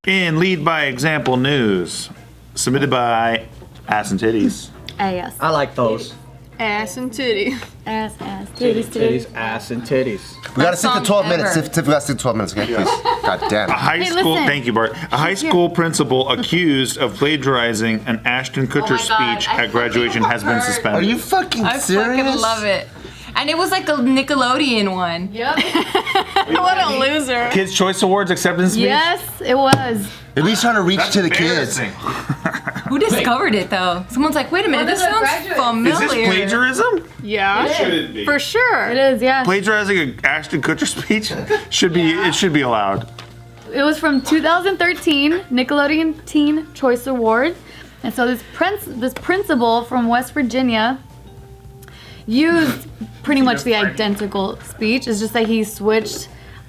In Lead by Example News, submitted by Ass and Titties. Yes. I like those. Ass and titty. Ass, titties. Ass and titties. We gotta stick to 12 ever. minutes. Tiff, we gotta stick to 12 minutes, okay? Please. God damn. A high school, listen. thank you, Bart. A high school principal accused of plagiarizing an Ashton Kutcher speech at graduation has been suspended. Are you fucking I serious? fucking love it. And it was like a Nickelodeon one. Yep. What a loser. Kids' Choice Awards acceptance speech? Yes, it was. At least trying to reach to the kids. Who discovered it though? Someone's like, wait a minute, this sounds familiar. Is this plagiarism? Yeah. It shouldn't be. For sure. It is, yeah. Plagiarizing an Ashton Kutcher speech should be allowed. It was from 2013 Nickelodeon Teen Choice Award. And so this principal from West Virginia used pretty much the identical speech. It's just that he switched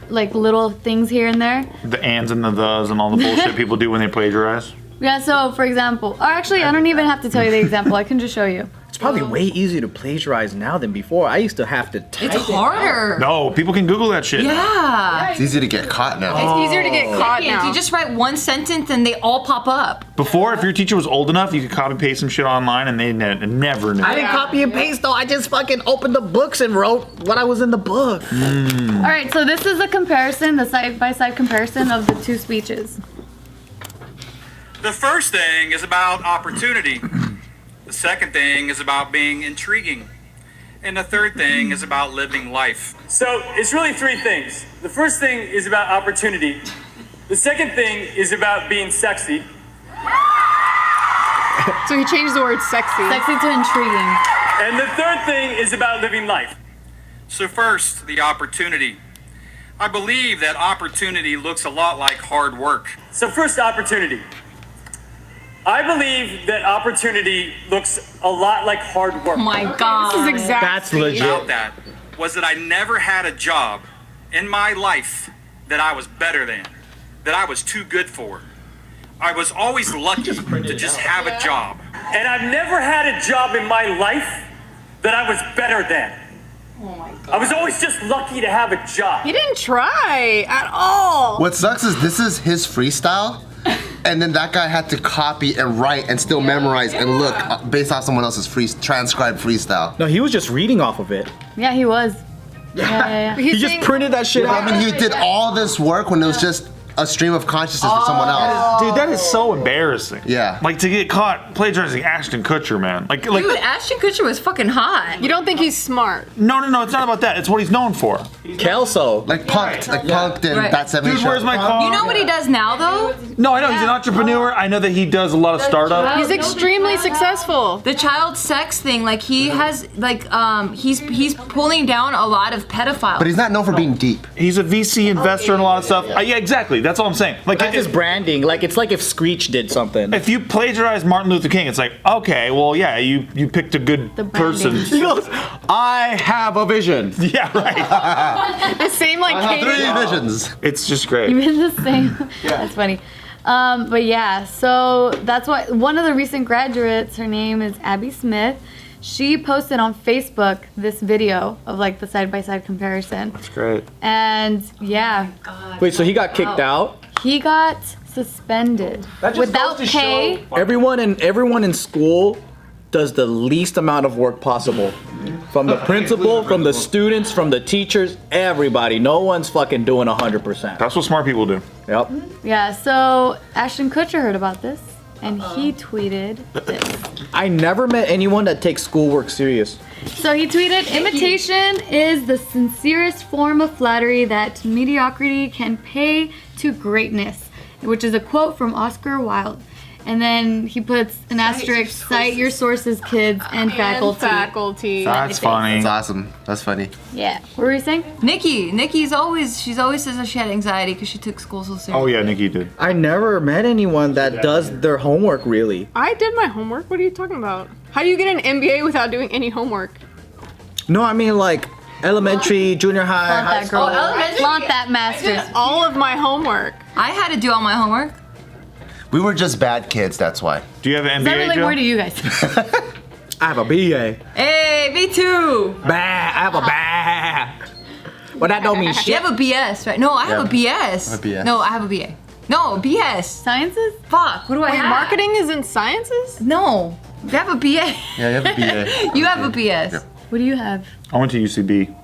like little things here and there. The ands and the thes and all the bullshit people do when they plagiarize. Yeah, so for example, or actually I don't even have to tell you the example, I can just show you. It's probably way easier to plagiarize now than before. I used to have to type It's harder. No, people can Google that shit. Yeah. It's easy to get caught now. It's easier to get caught now. You just write one sentence and they all pop up. Before, if your teacher was old enough, you could copy paste some shit online and they never knew. I didn't copy and paste though. I just fucking opened the books and wrote what I was in the book. All right, so this is a comparison, the side-by-side comparison of the two speeches. The first thing is about opportunity. The second thing is about being intriguing. And the third thing is about living life. So it's really three things. The first thing is about opportunity. The second thing is about being sexy. So he changed the word sexy. Sexy to intriguing. And the third thing is about living life. So first, the opportunity. I believe that opportunity looks a lot like hard work. So first, opportunity. I believe that opportunity looks a lot like hard work. Oh my God. This is exactly. That's legit. About that was that I never had a job in my life that I was better than, that I was too good for. I was always lucky to just have a job. And I've never had a job in my life that I was better than. Oh my God. I was always just lucky to have a job. He didn't try at all. What sucks is this is his freestyle, and then that guy had to copy and write and still memorize and look based off someone else's transcribed freestyle. No, he was just reading off of it. Yeah, he was. Yeah. He just printed that shit I out. mean, he did all this work when it was just a stream of consciousness for someone else. Dude, that is so embarrassing. Yeah. Like to get caught plagiarizing Ashton Kutcher, man. Like Dude, Ashton Kutcher was fucking hot. You don't think he's smart? no, it's not about that. It's what he's known for. Kelso. Like punked in Right. that 70s Dude, show. where's my car? You know what he does now though? No, I know he's an entrepreneur. I know that he does a lot of startup. He's extremely successful. The child sex thing, like he has, like he's pulling down a lot of pedophiles. But he's not known for being deep. He's a VC investor in a lot of stuff. Yeah, exactly. That's all I'm saying. Like, That's his branding. Like it's like if Screech did something. if you plagiarize Martin Luther King, it's like, okay, well, yeah, you picked a good The branding. person. He goes, I have a vision. Yeah, right. The same like I have Katie. 3 visions. It's just great. Even the same. That's funny. But yeah, so that's why one of the recent graduates, her name is Abby Smith. She posted on Facebook this video of like the side-by-side comparison. It's great. And yeah, Wait, so he got kicked out? he got suspended without pay. Everyone in school does the least amount of work possible. From the principal, from the students, from the teachers, everybody. No one's fucking doing 100%. That's what smart people do. Yep. Yeah, so Ashton Kutcher heard about this and he tweeted this. I never met anyone that takes schoolwork serious. So he tweeted, imitation is the sincerest form of flattery that mediocrity can pay to greatness, which is a quote from Oscar Wilde. And then he puts an asterisk, cite your sources, kids, and faculty. That's funny. That's awesome. That's funny. Yeah. What were you saying? Nikki's always says that she had anxiety because she took school so seriously. Oh yeah, Nikki did. I never met anyone that does their homework really. I did my homework. What are you talking about? How do you get an MBA without doing any homework? No, I mean like elementary, junior high, Flaunt high that school. girl. Flaunt that master's. All of my homework. I had to do all my homework. We were just bad kids, that's why. Do you have an Is that MBA, really Joe? word to you guys? I have a BA. Hey, me too. Bah, I have a bah. Well, that don't mean You shit. have a BS, right? No, I have a BS. a BS. No, I have a BA. No, BS. Sciences? Fuck. What do I Wait, have? marketing is in sciences? No. You have a BA. Yeah, you have a BA. You have a BS. Yeah. What do you have? I went to UCB.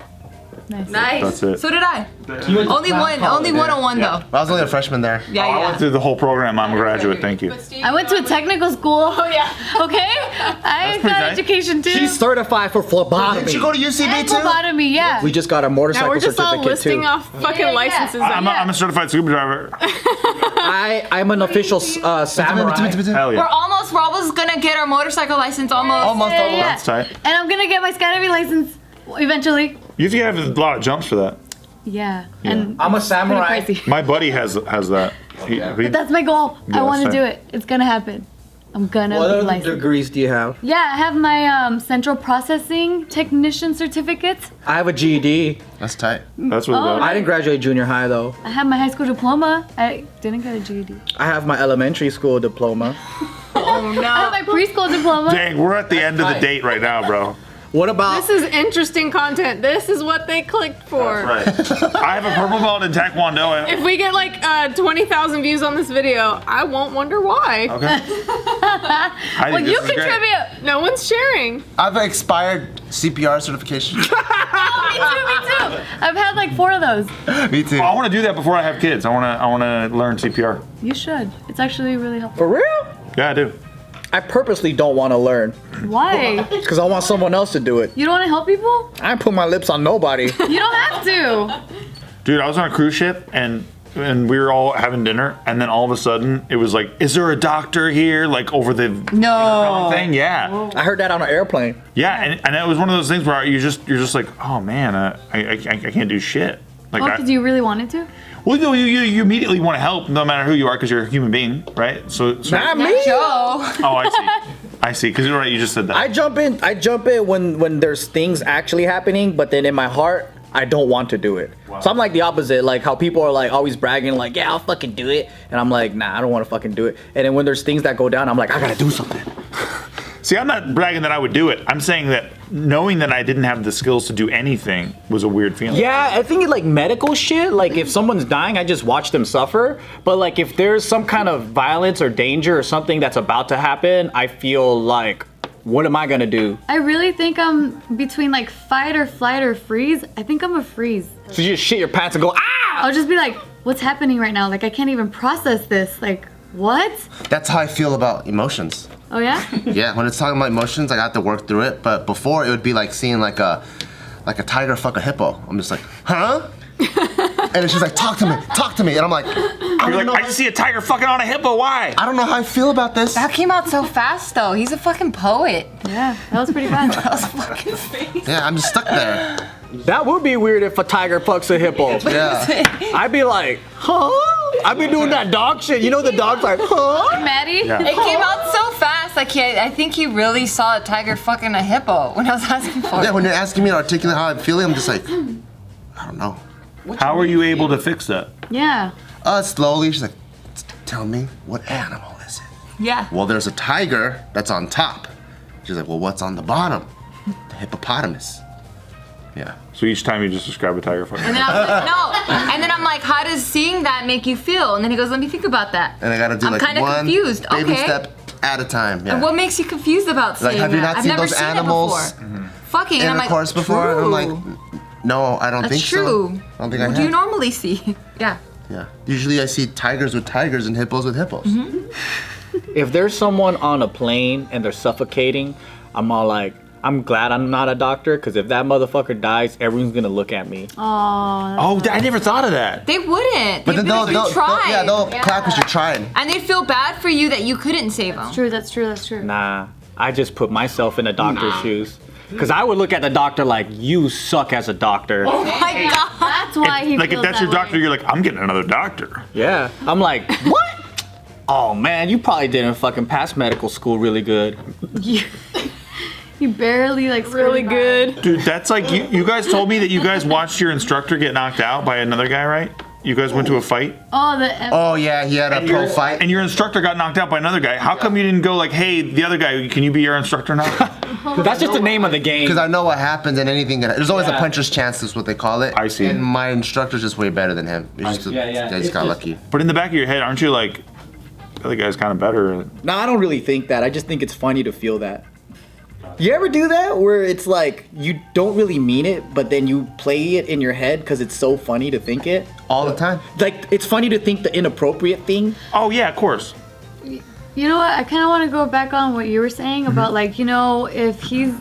Nice. Nice. That's it. So did I. Only 101 though. I was only a freshman there. Yeah, I went through the whole program. I'm a graduate. Thank you. I went to a technical school. Oh yeah. Okay. I pretty got nice. education too. She's certified for phlebotomy. Did you go to UCB and too? phlebotomy, yeah. We just got a Now motorcycle we're just all certificate listing too. off fucking Yeah. licenses. I'm a certified scuba driver. I'm an official samurai. Hell We're yeah. almost gonna get our motorcycle license almost. Almost. That's tight. And I'm gonna get my skydiving license eventually. You have to have a lot of jumps for that. Yeah. And I'm a it's samurai. pretty crazy. My buddy has that. But that's my goal. Yeah, I want to same. do it. It's gonna happen. I'm gonna What be other licensed. degrees do you have? Yeah, I have my central processing technician certificate. I have a GED. That's tight. That's what Oh, it I didn't graduate junior high though. I have my high school diploma. I didn't get a GED. I have my elementary school diploma. Oh I have my no. preschool diploma. Dang, we're at the end of the date right now, bro. What about? This is interesting content. This is what they clicked for. Right. I have a purple belt in Taekwondo. If we get like 20,000 views on this video, I won't wonder why. Okay. I Well, think you this is great. contribute. No one's sharing. I have an expired CPR certification. Me too. I've had like 4 of those. Me too. I want to do that before I have kids. I want to learn CPR. You should. It's actually really helpful. For real? Yeah, I do. I purposely don't want to learn Why? because I want someone else to do it. You don't want to help people? I ain't put my lips on nobody. You don't have to. Dude, I was on a cruise ship and we were all having dinner, and then all of a sudden it was like, "Is there a doctor here?" Like over the No. thing. Yeah, I heard that on an airplane. yeah, and it was one of those things where you're just like, "Oh man, I can't do shit." Like, Oh, because you really wanted to? well, no, you immediately want to help, no matter who you are, because you're a human being, right? So Not me. Joe. oh, I see, because you're right. You just said that. I jump in when there's things actually happening, but then in my heart, I don't want to do it. Wow. So I'm like the opposite, like how people are like always bragging, like, yeah, I'll fucking do it. And I'm like, nah, I don't want to fucking do it. And then when there's things that go down, I'm like, I gotta do something. See, I'm not bragging that I would do it. I'm saying that knowing that I didn't have the skills to do anything was a weird feeling. Yeah, I think like medical shit, like if someone's dying, I just watch them suffer. But like if there's some kind of violence or danger or something that's about to happen, I feel like, what am I gonna do? I really think I'm between like fight or flight or freeze. I think I'm a freeze. So you just shit your pants and go, ah! I'll just be like, what's happening right now? Like, I can't even process this. Like, what? That's how I feel about emotions. Oh, yeah? Yeah, when it's talking about emotions, I got to work through it. But before, it would be like seeing like a tiger fuck a hippo. I'm just like, huh? And it's just like, talk to me. And I'm like, You're like, I just see a tiger fucking on a hippo. Why? I don't know how I feel about this. That came out so fast though. He's a fucking poet. Yeah, that was pretty fast. That was fucking face. Yeah, I'm just stuck there. That would be weird if a tiger fucks a hippo. Yeah. I'd be like, huh? I'd be doing that dog shit. You know the dog's like, huh? Maddie? Yeah. It came out so fast. Like I think he really saw a tiger fucking a hippo when I was asking for Yeah, it. when you're asking me to articulate how I'm feeling, I'm just like, I don't know. How were you able to fix that? Yeah. Slowly, she's like, tell me, what animal is it? Yeah. Well, there's a tiger that's on top. She's like, well, what's on the bottom? The hippopotamus. Yeah. So each time you just describe a tiger fucking. And then I was like, no. And then I'm like, how does seeing that make you feel? And then he goes, let me think about that. And I gotta do I'm like kinda one confused. baby Okay. step at a time. Yeah. And what makes you confused about Like, seeing have you that? not I've seen never those seen animals it before. Fucking, and I'm like, intercourse before? And I'm like, true. no, I don't That's think true. so. I don't think I What have. do you normally see? Yeah. Yeah. Usually I see tigers with tigers and hippos with hippos. If there's someone on a plane and they're suffocating, I'm all like, I'm glad I'm not a doctor, because if that motherfucker dies, everyone's gonna look at me. Aw. Oh, I never thought of that. They wouldn't. But then They'd be like, you tried. they'll clap because you're trying. And they'd feel bad for you that you couldn't save them. True, that's true, that's true. Nah, I just put myself in a doctor's shoes. Because I would look at the doctor like, you suck as a doctor. Oh my god. That's why he Like if feels that's that your doctor, way. you're like, I'm getting another doctor. Yeah. I'm like, what? Oh man, you probably didn't fucking pass medical school really good. You barely like Really skirted by. good. Dude, that's like you guys told me that you guys watched your instructor get knocked out by another guy, right? You guys went to a fight? Oh yeah, he had a pro fight. And your instructor got knocked out by another guy. How come you didn't go like, hey, the other guy, can you be your instructor now? That's just the name of the game. Because I know what happens and anything. There's always a puncher's chance, is what they call it. I see. And my instructor's just way better than him. I just got lucky. But in the back of your head, aren't you like, the other guy's kind of better? No, I don't really think that. I just think it's funny to feel that. You ever do that where it's like you don't really mean it, but then you play it in your head because it's so funny to think it? All the time. Like, it's funny to think the inappropriate thing. Oh yeah, of course. You know what? I kind of want to go back on what you were saying about like, you know, if he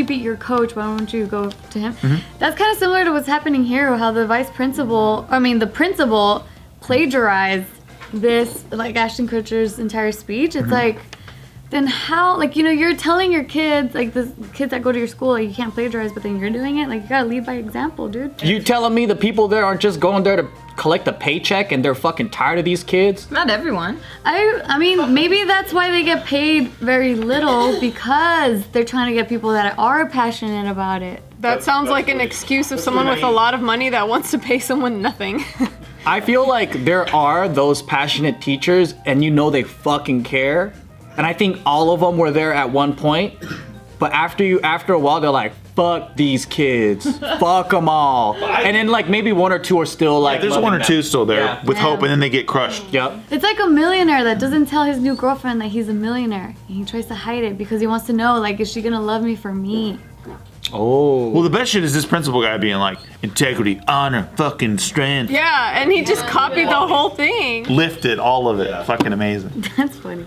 beat your coach, why don't you go to him? That's kind of similar to what's happening here, how the the principal plagiarized this, like Ashton Kutcher's entire speech. It's like, then how, like, you know, you're telling your kids, like the kids that go to your school, like, you can't plagiarize, but then you're doing it. Like, you gotta lead by example, dude. You telling me the people there aren't just going there to collect a paycheck and they're fucking tired of these kids? Not everyone. I mean, maybe that's why they get paid very little, because they're trying to get people that are passionate about it. That sounds like an excuse of someone with a lot of money that wants to pay someone nothing. I feel like there are those passionate teachers and you know they fucking care. And I think all of them were there at one point. But after a while, they're like, fuck these kids. Fuck them all. And then like maybe one or two are still like... There's one or two still there with hope, and then they get crushed. Yep. It's like a millionaire that doesn't tell his new girlfriend that he's a millionaire. And he tries to hide it because he wants to know, like, is she gonna love me for me? Oh. Well, the best shit is this principal guy being like, integrity, honor, fucking strength. Yeah, and he just copied the whole thing. Lifted all of it. Fucking amazing. That's funny.